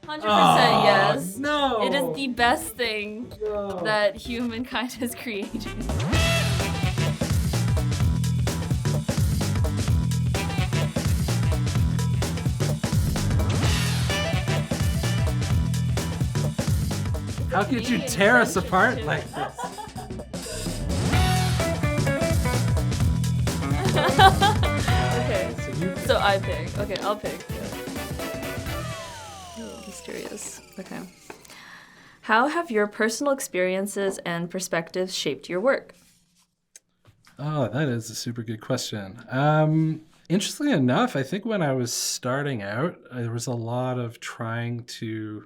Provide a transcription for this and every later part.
100% yes. No. It is the best thing No. that humankind has created. How could you tear us apart like this? Okay, So you so I pick. Okay, I'll pick. Mysterious. Okay. How have your personal experiences and perspectives shaped your work? Oh, that is a super good question. Interestingly enough, I think when I was starting out, there was a lot of trying to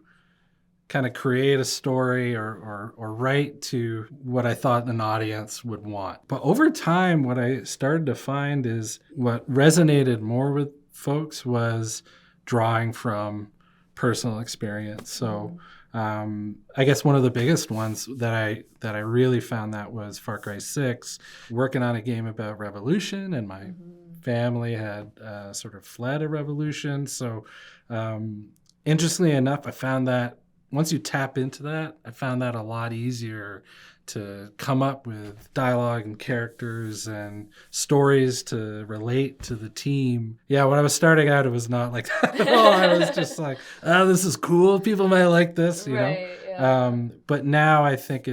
kind of create a story or write to what I thought an audience would want. But over time, what I started to find is what resonated more with folks was drawing from personal experience. So I guess one of the biggest ones that I really found that was Far Cry 6, working on a game about revolution, and my family had sort of fled a revolution. So interestingly enough, I found that once you tap into that, I found that a lot easier to come up with dialogue and characters and stories to relate to the team. Yeah, when I was starting out, it was not like that at all. I was just like, oh, this is cool. People might like this, you know? Yeah. But now I think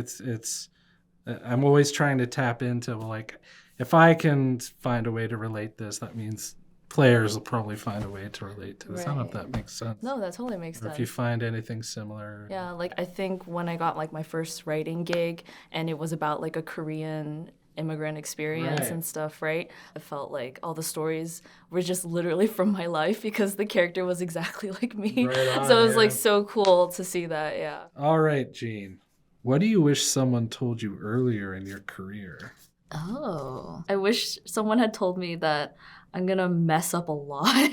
I'm always trying to tap into, like, if I can find a way to relate this, that means players will probably find a way to relate to this. I don't know if that makes sense. No, that totally makes Or sense. if you find anything similar. Yeah, like I think when I got like my first writing gig and it was about like a Korean immigrant experience Right. and stuff, right? I felt like all the stories were just literally from my life because the character was exactly like me. Right on, So it was like yeah. so cool to see that, yeah. All right, Jean. What do you wish someone told you earlier in your career? Oh. I wish someone had told me that I'm gonna mess up a lot.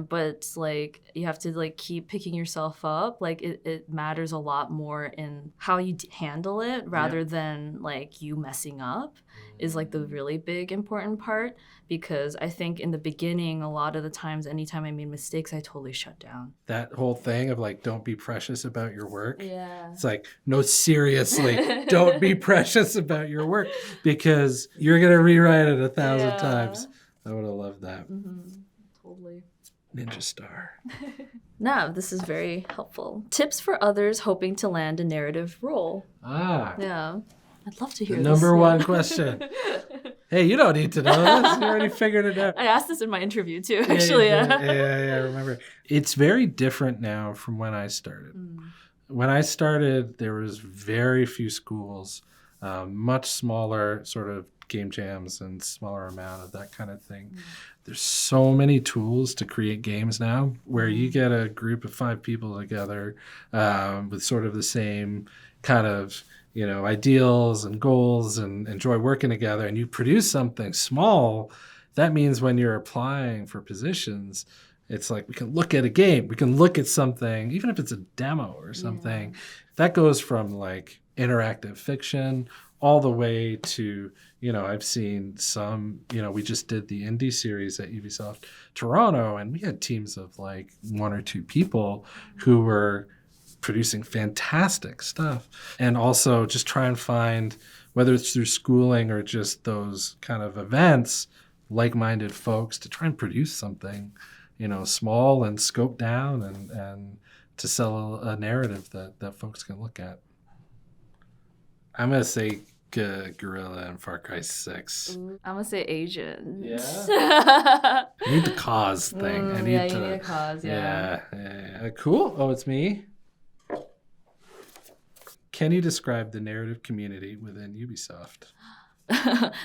But it's like you have to like keep picking yourself up. Like it matters a lot more in how you handle it rather than like you messing up is like the really big important part, because I think in the beginning a lot of the times anytime I made mistakes I totally shut down. That whole thing of like, don't be precious about your work. Yeah. It's like, no, seriously, don't be precious about your work because you're going to rewrite it 1,000 Yeah. times. I would have loved that. Totally. Ninja Star. Now, this is very helpful. Tips for others hoping to land a narrative role. Ah, Yeah. I'd love to hear the this. number Yeah. one question. Hey, you don't need to know this. You already figured it out. I asked this in my interview too, actually. Yeah, I remember. It's very different now from when I started. When I started, there was very few schools, much smaller sort of game jams and smaller amount of that kind of thing. There's so many tools to create games now where you get a group of 5 people together with sort of the same kind of, ideals and goals and enjoy working together, and you produce something small. That means when you're applying for positions, it's like we can look at a game, we can look at something, even if it's a demo or something. That goes from like interactive fiction all the way to, I've seen some, we just did the indie series at Ubisoft Toronto, and we had teams of like 1 or 2 people who were producing fantastic stuff. And also just try and find, whether it's through schooling or just those kind of events, like-minded folks to try and produce something, small and scope down and to sell a narrative that folks can look at. I'm going to say Guerrilla and Far Cry 6. I'm gonna say Asian. Yeah? I need the cause thing. I need you to, need a cause, yeah. Yeah. Cool. Oh, it's me. Can you describe the narrative community within Ubisoft?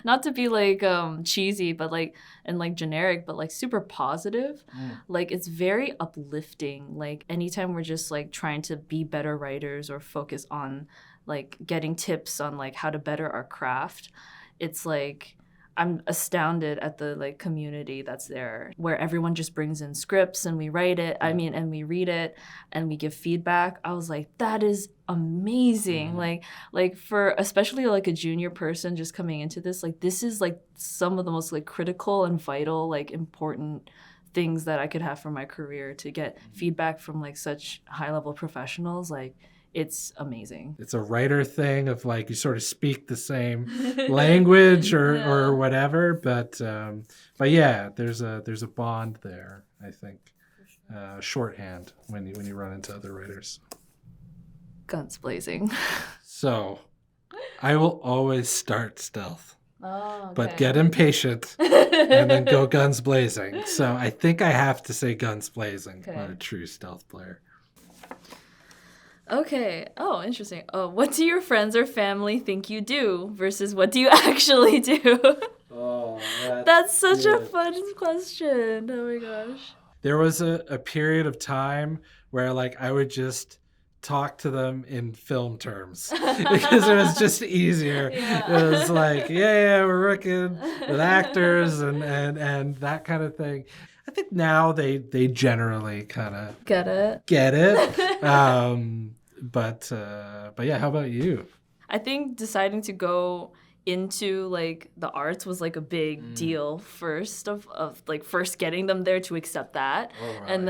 Not to be like cheesy, but like and like generic, but like super positive. Like it's very uplifting. Like anytime we're just like trying to be better writers or focus on like getting tips on like how to better our craft, it's like I'm astounded at the like community that's there, where everyone just brings in scripts and we write it. And we read it and we give feedback. I was like, that is amazing. Like for especially like a junior person just coming into this, like this is like some of the most like critical and vital, like important things that I could have for my career, to get feedback from like such high-level professionals, like it's amazing. It's a writer thing of like you sort of speak the same language or whatever, but yeah, there's a bond there, I think. Shorthand when you run into other writers. Guns blazing. So, I will always start stealth. Oh, okay. But get impatient and then go guns blazing. So I think I have to say guns blazing. Okay. Not a true stealth player. Okay. Oh, interesting. Oh, what do your friends or family think you do versus what do you actually do? Oh, that's such a fun question. Oh my gosh. There was a period of time where like I would just talk to them in film terms because it was just easier. Yeah. It was like, yeah, we're working with actors and that kind of thing. I think now they generally kind of Get it. But yeah, how about you? I think deciding to go into like the arts was like a big deal first of like first getting them there to accept that. Oh, right. And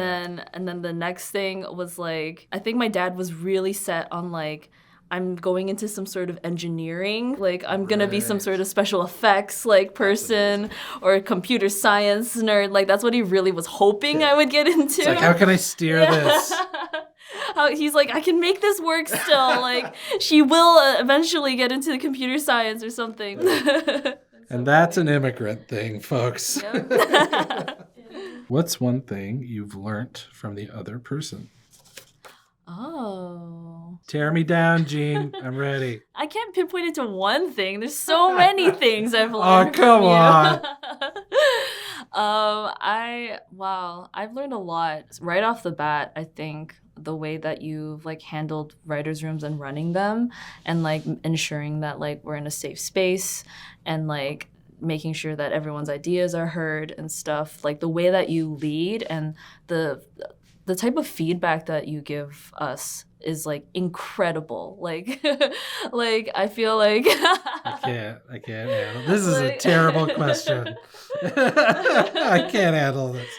then the next thing was like, I think my dad was really set on like, I'm going into some sort of engineering, like I'm gonna be some sort of special effects like person or a computer science nerd. Like that's what he really was hoping I would get into. It's like, how can I steer this? He's like, I can make this work still. Like, she will eventually get into the computer science or something. And that's an immigrant thing, folks. Yep. What's one thing you've learned from the other person? Oh. Tear me down, Gene. I'm ready. I can't pinpoint it to one thing. There's so many things I've learned. Oh, come on. I've learned a lot right off the bat. I think the way that you've like handled writers' rooms and running them, and like ensuring that like we're in a safe space, and like making sure that everyone's ideas are heard and stuff. Like the way that you lead and the type of feedback that you give us is like incredible. Like, like I feel like I can't handle this. Is a terrible question. I can't handle this.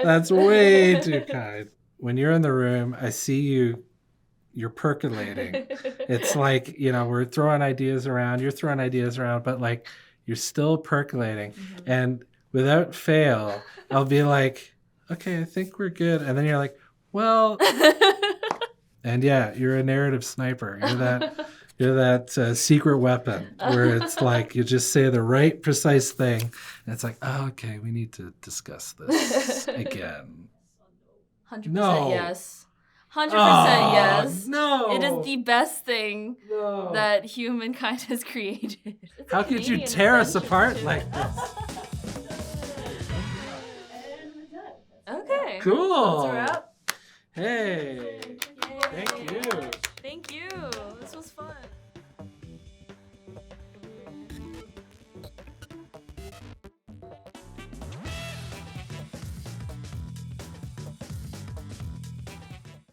That's way too kind. When you're in the room, I see you're percolating. It's like, we're throwing ideas around, you're throwing ideas around, but like you're still percolating. Mm-hmm. And without fail, I'll be like, okay, I think we're good. And then you're like, well, and yeah, you're a narrative sniper. You're that secret weapon where it's like you just say the right precise thing. And it's like, oh, okay, we need to discuss this again. 100% yes. 100% yes. No. It is the best thing that humankind has created. How could you tear us apart like this? Okay. Cool. That's a wrap. Hey.